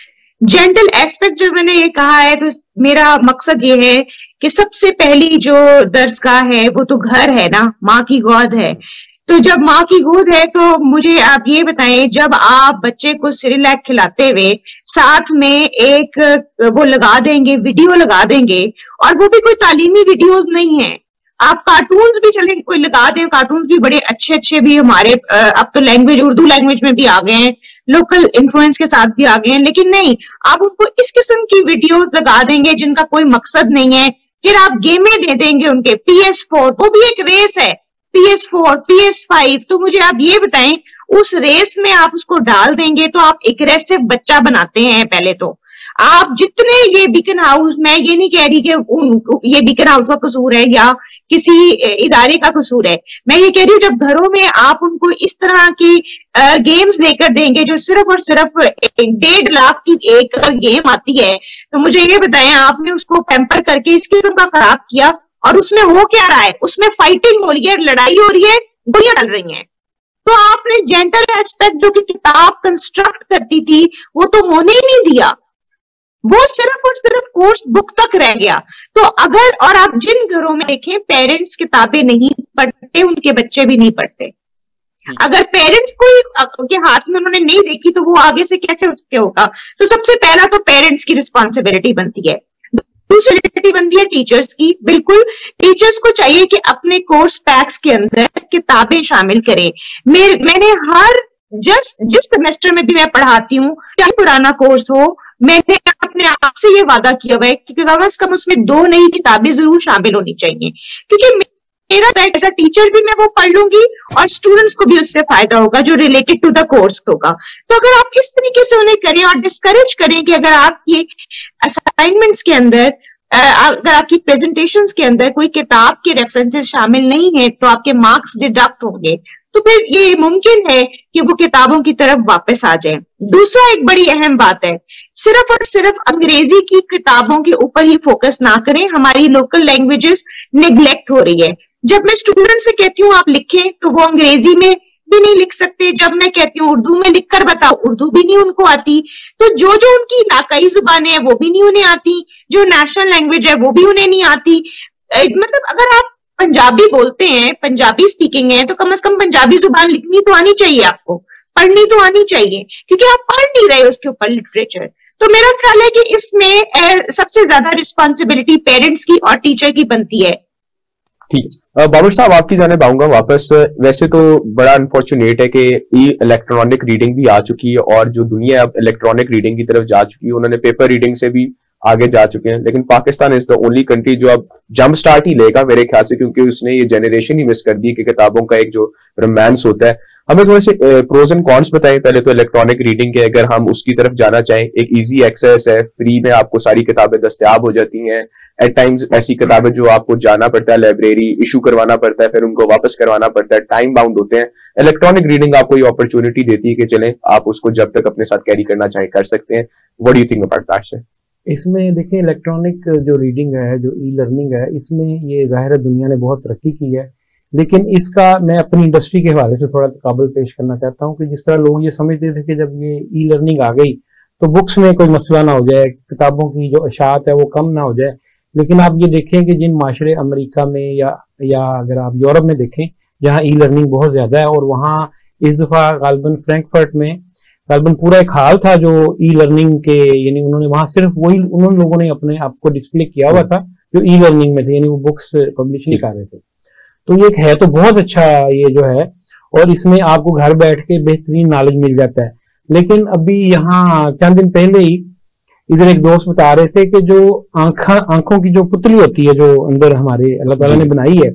जेंटल एस्पेक्ट जब मैंने ये कहा है तो मेरा मकसद ये है कि सबसे पहली जो दरसगाह है वो तो घर है ना, माँ की गोद है। तो जब माँ की गोद है तो मुझे आप ये बताएं, जब आप बच्चे को सिरिलैक खिलाते हुए साथ में एक वो लगा देंगे, वीडियो लगा देंगे, और वो भी कोई तालीमी वीडियोस नहीं है, आप कार्टून्स भी चले कोई लगा दें, कार्टून्स भी बड़े अच्छे अच्छे भी हमारे अब तो लैंग्वेज उर्दू लैंग्वेज में भी आ गए हैं, लोकल इन्फ्लुएंस के साथ भी आ गए हैं, लेकिन नहीं, आप उनको इस किस्म की वीडियोस लगा देंगे जिनका कोई मकसद नहीं है। फिर आप गेमें दे देंगे उनके, PS4 वो भी एक रेस है, PS4 PS5, तो मुझे आप ये बताएं उस रेस में आप उसको डाल देंगे तो आप एग्रेसिव बच्चा बनाते हैं। पहले तो आप जितने ये बीकन हाउस, मैं ये नहीं कह रही कि ये बीकन हाउस का कसूर है या किसी इदारे का कसूर है, मैं ये कह रही हूँ जब घरों में आप उनको इस तरह की गेम्स लेकर देंगे जो सिर्फ और सिर्फ 1.5 लाख की एक गेम आती है, तो मुझे ये बताएं आपने उसको पैम्पर करके इस किस्म का खराब किया, और उसमें हो क्या रहा है, उसमें फाइटिंग हो रही है, लड़ाई हो रही है, गोलियां चल रही हैं। तो आपने जेंटल एस्पेक्ट जो कि किताब कंस्ट्रक्ट करती थी वो तो होने ही नहीं दिया, वो सिर्फ और सिर्फ कोर्स बुक तक रह गया। तो अगर, और आप जिन घरों में देखें पेरेंट्स किताबें नहीं पढ़ते, उनके बच्चे भी नहीं पढ़ते। अगर पेरेंट्स को के हाथ में उन्होंने नहीं देखी तो वो आगे से कैसे उसके होगा। तो सबसे पहला तो पेरेंट्स की रिस्पॉन्सिबिलिटी बनती है, दूसरी रिस्पॉन्सिबिलिटी बनती है टीचर्स की। बिल्कुल टीचर्स को चाहिए कि अपने कोर्स पैक्स के अंदर किताबें शामिल करें। मैंने हर जिस सेमेस्टर में भी मैं पढ़ाती हूँ, चाहे पुराना कोर्स हो, मैंने अपने आप से ये वादा किया हुआ है कि कम से कम उसमें 2 नई किताबें जरूर शामिल होनी चाहिए, क्योंकि मेरा एज अ टीचर भी मैं वो पढ़ लूंगी और स्टूडेंट्स को भी उससे फायदा होगा जो रिलेटेड टू द कोर्स होगा। तो अगर आप इस तरीके से उन्हें करें और डिस्करेज करें कि अगर आप ये असाइनमेंट्स के अंदर, अगर आपकी प्रेजेंटेशंस के अंदर कोई किताब के रेफरेंसेस शामिल नहीं है तो आपके मार्क्स डिडक्ट होंगे, तो फिर ये मुमकिन है कि वो किताबों की तरफ वापस आ जाए। दूसरा एक बड़ी अहम बात है, सिर्फ और सिर्फ अंग्रेजी की किताबों के ऊपर ही फोकस ना करें, हमारी लोकल लैंग्वेजेस निगलेक्ट हो रही है। जब मैं स्टूडेंट से कहती हूँ आप लिखें तो वो अंग्रेजी में भी नहीं लिख सकते, जब मैं कहती हूँ उर्दू में लिखकर बताओ, उर्दू भी नहीं उनको आती। तो जो उनकी इलाकाई जुबानें हैं वो भी नहीं उन्हें आती, जो नेशनल लैंग्वेज है वो भी उन्हें नहीं आती। मतलब अगर आप पंजाबी बोलते हैं, पंजाबी स्पीकिंग है, तो कम से कम पंजाबी जुबान लिखनी तो आनी चाहिए आपको, पढ़नी तो आनी चाहिए, क्योंकि आप पढ़ नहीं रहे उसके ऊपर लिटरेचर। तो मेरा ख्याल है कि इसमें सबसे ज्यादा रिस्पॉन्सिबिलिटी पेरेंट्स की और टीचर की बनती है। ठीक है, बाबर साहब आपकी जाने आऊंगा वापस। वैसे तो बड़ा अनफॉर्चुनेट है कि इलेक्ट्रॉनिक रीडिंग भी आ चुकी है और जो दुनिया अब इलेक्ट्रॉनिक रीडिंग की तरफ जा चुकी है, उन्होंने पेपर रीडिंग से भी आगे जा चुके हैं, लेकिन Pakistan is the only country जो अब जंप स्टार्ट ही लेगा मेरे ख्याल से, क्योंकि उसने ये जनरेशन ही मिस कर दी कि किताबों का एक जो रोमांस होता है। हमें थोड़े से प्रोज एंड कॉन्स बताएं पहले तो इलेक्ट्रॉनिक रीडिंग के, अगर हम उसकी तरफ जाना चाहें। एक इजी एक्सेस है, फ्री में आपको सारी किताबें दस्तयाब हो जाती हैं। एट टाइम्स ऐसी किताबें जो आपको जाना पड़ता है लाइब्रेरी, इशू करवाना पड़ता है, फिर उनको वापस करवाना पड़ता है, टाइम बाउंड होते हैं। इलेक्ट्रॉनिक रीडिंग आपको ये अपॉर्चुनिटी देती है कि चलें आप उसको जब तक अपने साथ कैरी करना चाहें कर सकते हैं। What do you think about that sir? इसमें देखिए इलेक्ट्रॉनिक जो रीडिंग है, जो ई लर्निंग है, इसमें ये जाहिर है दुनिया ने बहुत तरक्की की है, लेकिन इसका मैं अपनी इंडस्ट्री के हवाले से थोड़ा तकाबल पेश करना चाहता हूँ कि जिस तरह लोग ये समझते थे कि जब ये ई लर्निंग आ गई तो बुक्स में कोई मसला ना हो जाए, किताबों की जो अशात है वो कम ना हो जाए। लेकिन आप ये देखें कि जिन माशरे अमेरिका में या अगर आप यूरोप में देखें जहाँ ई लर्निंग बहुत ज्यादा है, और वहाँ इस दफा गालबन फ्रैंकफर्ट में गालबन पूरा एक हाल था जो ई लर्निंग के, यानी उन्होंने वहां सिर्फ वही उन लोगों ने अपने आप को डिस्प्ले किया हुआ था जो ई लर्निंग में थे, यानी वो बुक्स पब्लिश नहीं कर रहे थे। तो ये है तो बहुत अच्छा ये जो है, और इसमें आपको घर बैठ के बेहतरीन नॉलेज मिल जाता है। लेकिन अभी यहाँ चंद दिन पहले ही इधर एक दोस्त बता रहे थे कि जो आंखों की जो पुतली होती है जो अंदर हमारे अल्लाह ताला ने बनाई है,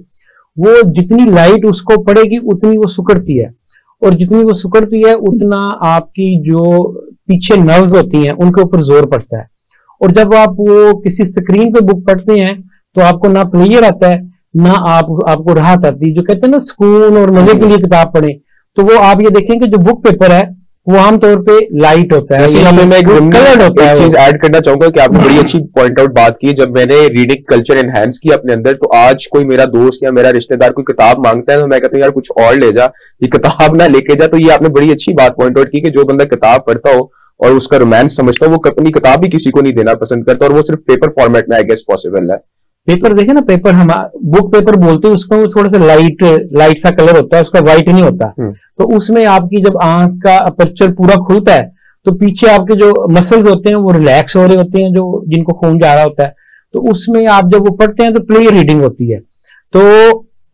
वो जितनी लाइट उसको पड़ेगी उतनी वो सिकुड़ती है, और जितनी वो सिकुड़ती है उतना आपकी जो पीछे नर्व्स होती हैं उनके ऊपर जोर पड़ता है। और जब आप वो किसी स्क्रीन पे बुक पढ़ते हैं तो आपको ना प्लेयर आता है ना आपको राहत आती है। जो कहते हैं ना सुकून और मजे के लिए किताब पढ़ें, तो वो आप ये देखें कि जो बुक पेपर है वो आमतौर पे लाइट होता है, मैं एक चीज ऐड करना चाहूंगा कि आपने बड़ी अच्छी पॉइंट आउट बात की। जब मैंने रीडिंग कल्चर एनहांस किया अपने अंदर, तो आज कोई मेरा दोस्त या मेरा रिश्तेदार कोई किताब मांगता है तो मैं कहता हूँ यार कुछ और ले जा, ये किताब ना लेके जा। तो ये आपने बड़ी अच्छी बात पॉइंट आउट की कि जो बंदा किताब पढ़ता हो और उसका रोमांस समझता हो, वो अपनी किताब भी किसी को नहीं देना पसंद करता, और वो सिर्फ पेपर फॉर्मेट में आई गेस पॉसिबल है। पेपर देखे ना, पेपर हम बुक पेपर बोलते हैं उसको, थोड़ा सा लाइट सा कलर होता है उसका, व्हाइट नहीं होता। तो उसमें आपकी जब आंख का अपर्चर पूरा खुलता है तो पीछे आपके जो मसल्स होते हैं वो रिलैक्स हो रहे होते हैं, जो जिनको खून जा रहा होता है। तो उसमें आप जब वो पढ़ते हैं तो प्ले रीडिंग होती है। तो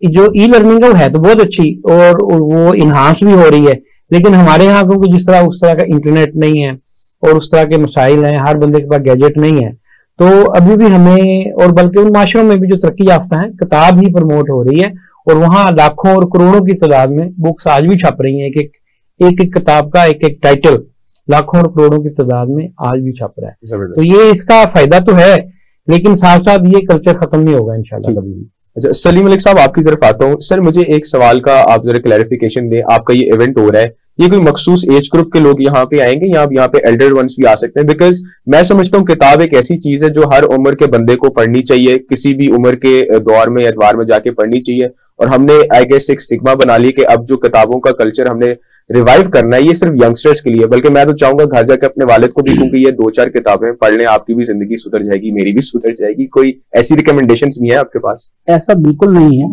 जो ई लर्निंग है तो बहुत अच्छी और वो इन्हांस भी हो रही है, लेकिन हमारे यहाँ क्योंकि जिस तरह उस तरह का इंटरनेट नहीं है और उस तरह के मसाइल हैं, हर बंदे के पास गैजेट नहीं है, तो अभी भी हमें, और बल्कि उन माशरों में भी जो तरक्की याफ्ता है, किताब ही प्रमोट हो रही है और वहां लाखों और करोड़ों की तादाद में बुक्स आज भी छप रही हैं। एक किताब का एक टाइटल लाखों और करोड़ों की तादाद में आज भी छप रहा है। तो ये इसका फायदा तो है, लेकिन साथ साथ ये कल्चर खत्म नहीं होगा इंशाल्लाह कभी भी। अच्छा, सलीम मलिक साहब आपकी तरफ आता हूँ। सर मुझे एक सवाल का आप जरा क्लैरिफिकेशन दें। आपका ये इवेंट हो रहा है, ये कोई मखसूस एज ग्रुप के लोग यहाँ पे आएंगे या यहाँ पे एल्डर वंस भी आ सकते हैं? बिकॉज मैं समझता हूँ किताब एक ऐसी चीज है जो हर उम्र के बंदे को पढ़नी चाहिए, किसी भी उम्र के दौर में या अदवार में जाके पढ़नी चाहिए। और हमने आई गेस एक स्टिग्मा बना ली कि अब जो किताबों का कल्चर हमने रिवाइव करना है ये सिर्फ यंगस्टर्स के लिए, बल्कि मैं तो चाहूंगा घर जाके अपने वालिद को भी क्योंकि ये 2-4 किताबें पढ़ लें, आपकी भी जिंदगी सुधर जाएगी, मेरी भी सुधर जाएगी। कोई ऐसी रिकमेंडेशंस भी है आपके पास? ऐसा बिल्कुल नहीं है।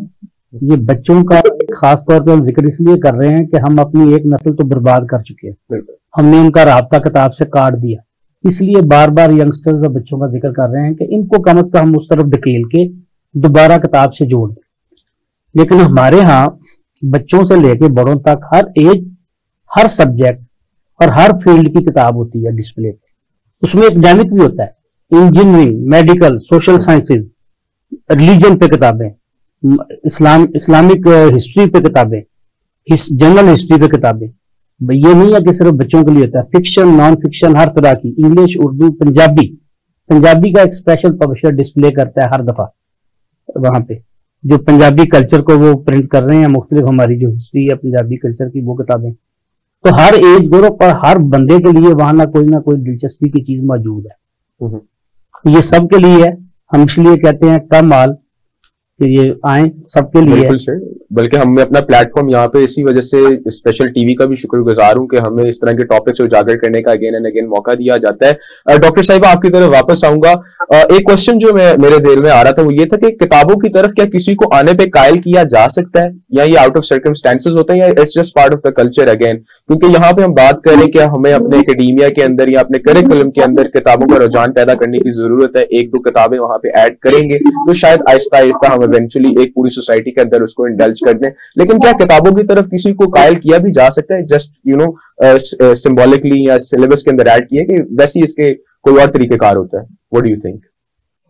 ये बच्चों का खास तौर पर हम जिक्र इसलिए कर रहे हैं कि हम अपनी एक नस्ल तो बर्बाद कर चुके हैं, हमने उनका राब्ता किताब से काट दिया, इसलिए बार बार यंगस्टर्स और बच्चों का जिक्र कर रहे हैं कि इनको कम से कम उस तरफ धकेल के दोबारा किताब से जोड़ दें। लेकिन हमारे यहाँ बच्चों से लेके बड़ों तक हर एज, हर सब्जेक्ट और हर फील्ड की किताब होती है डिस्प्ले पे। उसमें एकेडमिक भी होता है, engineering, medical, social sciences, religion पे किताबें, इस्लामिक हिस्ट्री पे किताबें, जनरल हिस्ट्री पे किताबें। ये नहीं है कि सिर्फ बच्चों के लिए होता है, फिक्शन, नॉन फिक्शन, हर तरह की, इंग्लिश, उर्दू, पंजाबी का एक स्पेशल पब्लिशर डिस्प्ले करता है हर दफा वहां पे, जो पंजाबी कल्चर को वो प्रिंट कर रहे हैं, मुख्तलिफ हमारी जो हिस्ट्री है पंजाबी कल्चर की वो किताबें। तो हर एज ग्रुप और हर बंदे के लिए वहां ना कोई दिलचस्पी की चीज मौजूद है। ये सब के लिए है। हम इसलिए कहते हैं कम माल कि ये आए, सबके लिए। बिल्कुल सर, बल्कि हमें अपना प्लेटफॉर्म यहाँ पे इसी वजह से स्पेशल टीवी का भी शुक्रगुजार हूँ कि हमें इस तरह के टॉपिक्स उजागर करने का अगेन एंड अगेन मौका दिया जाता है। डॉक्टर साहिबा, आपकी तरफ वापस आऊंगा। एक क्वेश्चन जो मेरे दिल में आ रहा था वो ये था कि किताबों की तरफ क्या किसी को आने पे कायल किया जा सकता है, या ये आउट ऑफ सर्कमस्टेंसेस होते हैं, या it's just part of the culture again? क्योंकि यहाँ पे हम बात करें कि हमें अपने एकेडमिया के अंदर या अपने करिकुलम के अंदर किताबों का रुझान पैदा करने की जरूरत है। एक दो किताबें वहां पे ऐड करेंगे तो शायद आहिस्ता आहिस्ता हम इवेंचुअली एक पूरी सोसाइटी के अंदर उसको इंडल्ज कर दें। लेकिन क्या किताबों की तरफ किसी को कायल किया भी जा सकता है, जस्ट सिंबॉलिकली या सिलेबस के अंदर ऐड किया, कि वैसे इसके कोई और तरीकेकार होता है? What do you think?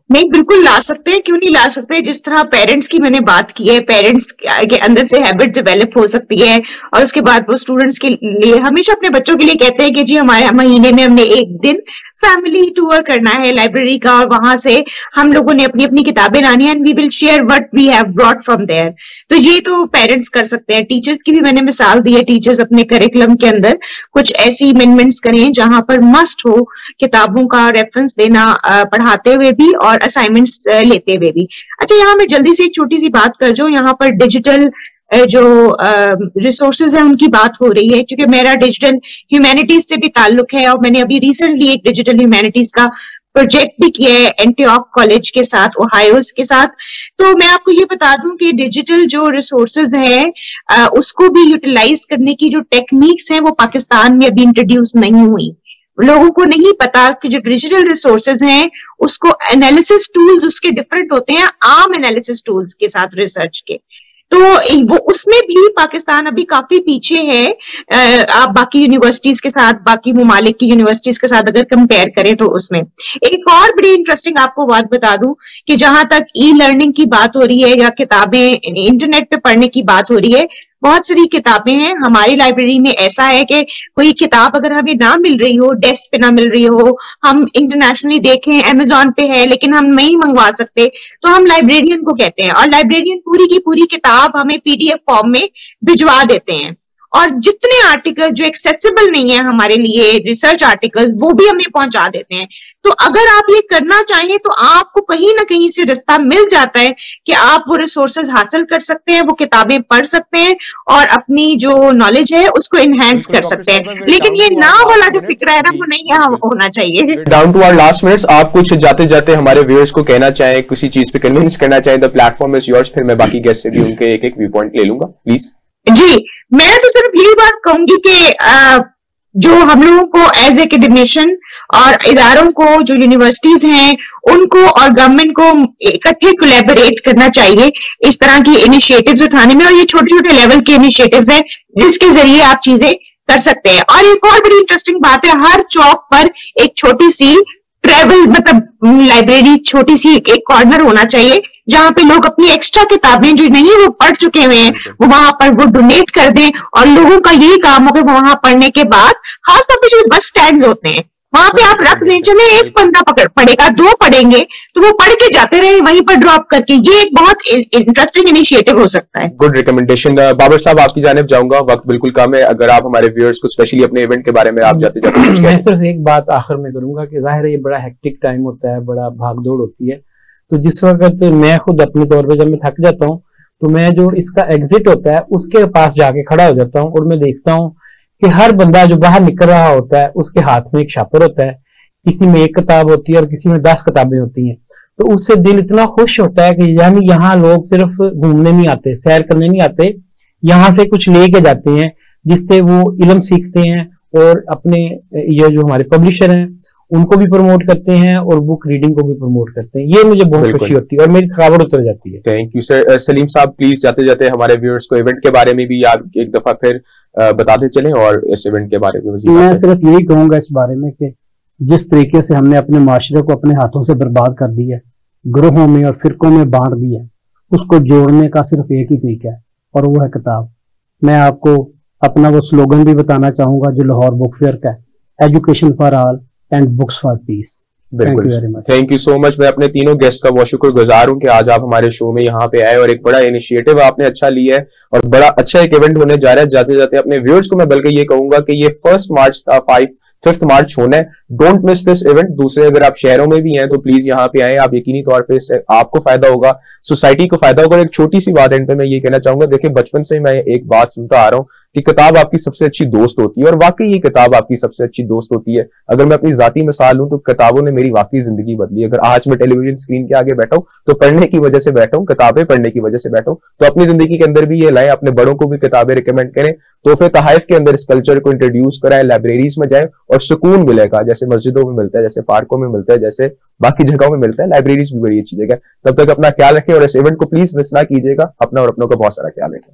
नहीं, बिल्कुल ला सकते हैं, क्यों नहीं ला सकते। जिस तरह पेरेंट्स की मैंने बात की है, पेरेंट्स के अंदर से हैबिट डेवलप हो सकती है और उसके बाद वो स्टूडेंट्स के लिए हमेशा अपने बच्चों के लिए कहते हैं कि जी हमारे महीने में हमने एक दिन फैमिली टूर करना है लाइब्रेरी का, और वहां से हम लोगों ने अपनी अपनी किताबें लानी है and we will share what we have brought from there. तो ये तो पेरेंट्स कर सकते हैं। टीचर्स की भी मैंने मिसाल दी है, टीचर्स अपने करिकुलम के अंदर कुछ ऐसी अमेंडमेंट्स करें जहां पर मस्ट हो किताबों का रेफरेंस देना, पढ़ाते हुए भी और असाइनमेंट्स लेते हुए भी। अच्छा, यहाँ मैं जल्दी से एक छोटी सी बात कर जाऊं। यहाँ पर डिजिटल जो रिसोर्सेज है उनकी बात हो रही है, क्योंकि मेरा डिजिटल ह्यूमैनिटीज से भी ताल्लुक है और मैंने अभी रिसेंटली एक डिजिटल ह्यूमैनिटीज का प्रोजेक्ट भी किया है एंटिऑक कॉलेज के साथ, ओहायोस के साथ। तो मैं आपको ये बता दूं कि डिजिटल जो रिसोर्सेज है उसको भी यूटिलाइज करने की जो टेक्निक्स हैं वो पाकिस्तान में अभी इंट्रोड्यूस नहीं हुई। लोगों को नहीं पता कि जो डिजिटल रिसोर्सेज हैं उसको एनालिसिस टूल्स उसके डिफरेंट होते हैं आम एनालिसिस टूल्स के साथ रिसर्च के। तो वो उसमें भी पाकिस्तान अभी काफी पीछे है आप बाकी यूनिवर्सिटीज के साथ, बाकी मुमालिक की यूनिवर्सिटीज के साथ अगर कंपेयर करें तो। उसमें एक और बड़ी इंटरेस्टिंग आपको बात बता दूं कि जहां तक ई लर्निंग की बात हो रही है या किताबें इंटरनेट पे पढ़ने की बात हो रही है, बहुत सारी किताबें हैं हमारी लाइब्रेरी में। ऐसा है कि कोई किताब अगर हमें ना मिल रही हो, डेस्क पे ना मिल रही हो, हम इंटरनेशनली देखें अमेजोन पे है लेकिन हम नहीं मंगवा सकते, तो हम लाइब्रेरियन को कहते हैं और लाइब्रेरियन पूरी की पूरी किताब हमें पीडीएफ फॉर्म में भिजवा देते हैं। और जितने आर्टिकल जो एक्सेसिबल नहीं है हमारे लिए, रिसर्च आर्टिकल, वो भी हमें पहुंचा देते हैं। तो अगर आप ये करना चाहें तो आपको कहीं ना कहीं से रास्ता मिल जाता है कि आप वो रिसोर्सेज हासिल कर सकते हैं, वो किताबें पढ़ सकते हैं और अपनी जो नॉलेज है उसको इनहेंस कर सकते हैं। लेकिन ये ना वाला जो फिक्र है ना, वो नहीं होना चाहिए। Down to our last minutes, आप कुछ जाते जाते हमारे व्यूअर्स को कहना चाहें, किसी चीज पे कन्विंस करना चाहें, द प्लेटफॉर्म इज योर्स। फिर मैं बाकी गेस्ट से भी उनके एक एक व्यू पॉइंट ले लूंगा, प्लीज। जी, मैं तो सिर्फ यही बात कहूंगी कि जो हम लोगों को एज एकेडमिशियन और इदारों को, जो यूनिवर्सिटीज हैं उनको और गवर्नमेंट को इकट्ठे कोलैबोरेट करना चाहिए इस तरह की इनिशिएटिव्स उठाने में। और ये छोटे छोटे लेवल के इनिशिएटिव्स हैं जिसके जरिए आप चीजें कर सकते हैं। और एक और बड़ी इंटरेस्टिंग बात है, हर चौक पर एक छोटी सी ट्रेवल मतलब लाइब्रेरी, छोटी सी एक कॉर्नर होना चाहिए जहां पे लोग अपनी एक्स्ट्रा किताबें जो नहीं वो पढ़ चुके हुए हैं वो वहां पर वो डोनेट कर दें। और लोगों का यही काम हो कि वहां पढ़ने के बाद खासतौर पे जो बस स्टैंड होते हैं वहां पे आप रख दें, चले एक बंदा पढ़ेगा, दो पढ़ेंगे तो वो पढ़ के जाते रहे वहीं पर ड्रॉप करके। ये एक बहुत इंटरेस्टिंग इनिशिएटिव हो सकता है। Good recommendation. बाबर साहब, आपकी जानिब जाऊंगा, वक्त बिल्कुल कम है। अगर आप हमारे व्यूअर्स को स्पेशली अपने इवेंट के बारे में आप जाते जाते मैं सिर्फ एक बात आखिर में करूंगा कि जाहिर है ये बड़ा हेक्टिक टाइम होता है, बड़ा भागदौड़ होती है। तो जिस वक्त मैं खुद अपने तौर पर जब मैं थक जाता हूँ तो मैं जो इसका एग्जिट होता है उसके पास जाके खड़ा हो जाता हूँ और मैं देखता हूँ कि हर बंदा जो बाहर निकल रहा होता है उसके हाथ में एक शापर होता है, किसी में एक किताब होती है और किसी में 10 किताबें होती हैं। तो उससे दिल इतना खुश होता है कि यानी यहाँ लोग सिर्फ घूमने नहीं आते, सैर करने नहीं आते, यहाँ से कुछ लेके जाते हैं जिससे वो इल्म सीखते हैं और अपने ये जो हमारे पब्लिशर हैं उनको भी प्रमोट करते हैं और बुक रीडिंग को भी प्रमोट करते हैं। ये मुझे बहुत खुशी होती है और मेरी थकावट उतर जाती है। Thank you sir. सलीम साहब, प्लीज जाते जाते हमारे व्यूअर्स को इवेंट के बारे में भी आप एक दफा फिर बताते चलें और इस इवेंट के बारे में। मैं सिर्फ यही कहूंगा इस बारे में कि जिस तरीके से हमने अपने माशरे को अपने हाथों से बर्बाद कर दिया है, ग्रोहों में और फिरकों में बांट दिया है, उसको जोड़ने का सिर्फ एक ही तरीका है और वो है किताब। मैं आपको अपना वो स्लोगन भी बताना चाहूंगा जो लाहौर बुक फेयर का है, education for all and books for piece. Thank you so much. मैं अपने तीनों गेस्ट का बहुत शुक्रगुजार हूं कि आज आप हमारे शो में यहाँ पे आए और एक बड़ा इनिशिएटिव आपने अच्छा लिया है और बड़ा अच्छा एक इवेंट होने जा रहा है। जाते जाते अपने व्यूअर्स को मैं बल्कि ये कहूंगा कि ये 1 मार्च था, 5 मार्च होना है। Don't miss this event. दूसरे, अगर आप शहरों में भी हैं तो प्लीज यहाँ पे आए, आप यकीनी तौर पे इससे आपको फायदा होगा, सोसाइटी को फायदा होगा। और एक छोटी सी बात एंड पे मैं ये कहना चाहूंगा, देखिए बचपन से मैं एक बात सुनता आ रहा हूँ कि किताब आपकी सबसे अच्छी दोस्त होती है, और वाकई ये किताब आपकी सबसे अच्छी दोस्त होती है। अगर मैं अपनी जाती मिसाल लूं तो किताबों ने मेरी वाकई जिंदगी बदली। अगर आज मैं टेलीविजन स्क्रीन के आगे बैठा हूं तो पढ़ने की वजह से बैठा हूं, किताबें पढ़ने की वजह से बैठा हूं। तो अपनी जिंदगी के अंदर भी ये लाएं, अपने बड़ों को भी किताबें रिकमेंड करें, तोहफे तहाइफ के अंदर इस कल्चर को इंट्रोड्यूस कराएं, लाइब्रेरीज में जाएं और सुकून मिलेगा, जैसे मस्जिदों में मिलता है, जैसे पार्कों में मिलता है, जैसे बाकी जगहों में मिलता है। लाइब्रेरीज भी बड़ी अच्छी जगह है। तब तक अपना ख्याल रखें और इस इवेंट को प्लीज मिस ना कीजिएगा। अपना और अपनों का बहुत सारा ख्याल रखें।